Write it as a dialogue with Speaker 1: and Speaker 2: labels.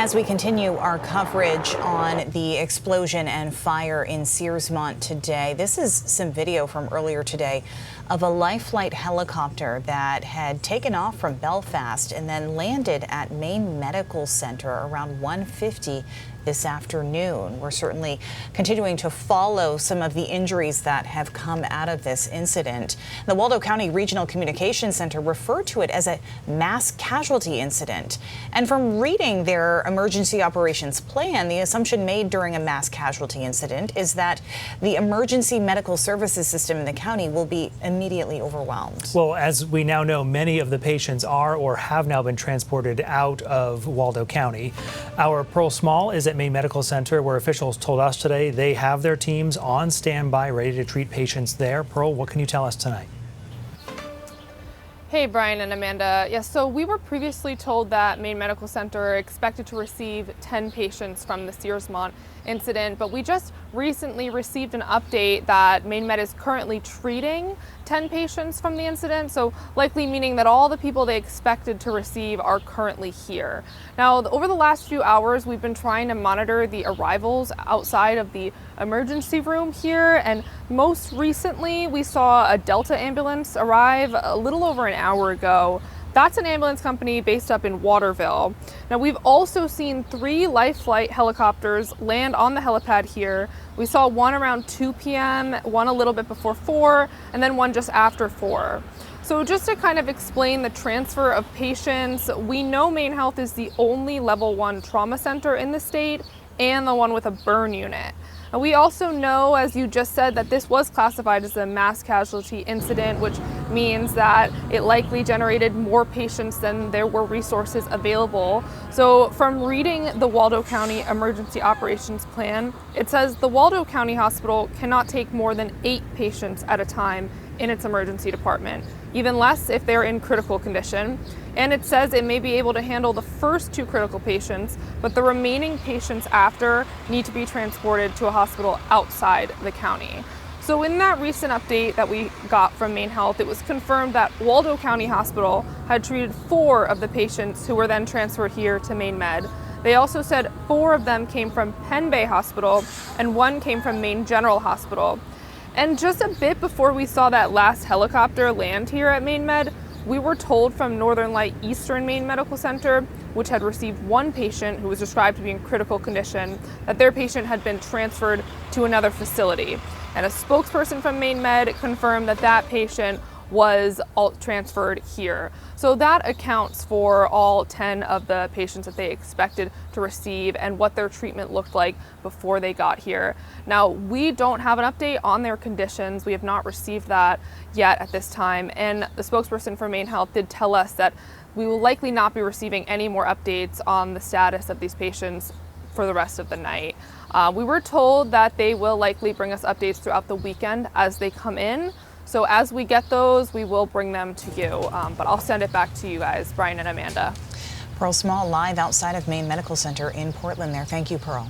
Speaker 1: As we continue our coverage on the explosion and fire in Searsmont today, this is some video from earlier today of a life flight helicopter that had taken off from Belfast and then landed at Maine Medical Center around 1:50 this afternoon. We're certainly continuing to follow some of the injuries that have come out of this incident. The Waldo County Regional Communications Center referred to it as a mass casualty incident. And from reading their emergency operations plan, the assumption made during a mass casualty incident is that the emergency medical services system in the county will be immediately overwhelmed.
Speaker 2: Well, as we now know, many of the patients are or have now been transported out of Waldo County. Our Pearl Small is at Maine Medical Center, where officials told us today they have their teams on standby, ready to treat patients there. Pearl, what can you tell us tonight?
Speaker 3: Hey, Brian and Amanda. Yes, so we were previously told that Maine Medical Center expected to receive 10 patients from the Searsmont incident, but we just recently received an update that Maine Med is currently treating 10 patients from the incident, so likely meaning that all the people they expected to receive are currently here. Now, over the last few hours, we've been trying to monitor the arrivals outside of the emergency room here, and most recently we saw a Delta ambulance arrive a little over an hour ago. That's an ambulance company based up in Waterville. Now, we've also seen 3 life flight helicopters land on the helipad here. We saw one around 2 p.m., one a little bit before 4, and then one just after 4. So just to kind of explain the transfer of patients, we know Maine Health is the only level 1 trauma center in the state and the one with a burn unit. And we also know, as you just said, that this was classified as a mass casualty incident, which means that it likely generated more patients than there were resources available. So from reading the Waldo County Emergency Operations Plan, it says the Waldo County Hospital cannot take more than 8 patients at a time in its emergency department, even less if they're in critical condition. And it says it may be able to handle the first 2 critical patients, but the remaining patients after need to be transported to a hospital outside the county. So in that recent update that we got from Maine Health, it was confirmed that Waldo County Hospital had treated 4 of the patients who were then transferred here to Maine Med. They also said 4 of them came from Penn Bay Hospital and 1 came from Maine General Hospital. And just a bit before we saw that last helicopter land here at Maine Med, we were told from Northern Light Eastern Maine Medical Center, which had received 1 patient who was described to be in critical condition, that their patient had been transferred to another facility. And a spokesperson from Maine Med confirmed that that patient was transferred here. So that accounts for all 10 of the patients that they expected to receive and what their treatment looked like before they got here. Now, we don't have an update on their conditions. We have not received that yet at this time. And the spokesperson for Maine Health did tell us that we will likely not be receiving any more updates on the status of these patients for the rest of the night. We were told that they will likely bring us updates throughout the weekend as they come in. So as we get those, we will bring them to you, but I'll send it back to you guys, Brian and Amanda.
Speaker 1: Pearl Small live outside of Maine Medical Center in Portland there. Thank you, Pearl.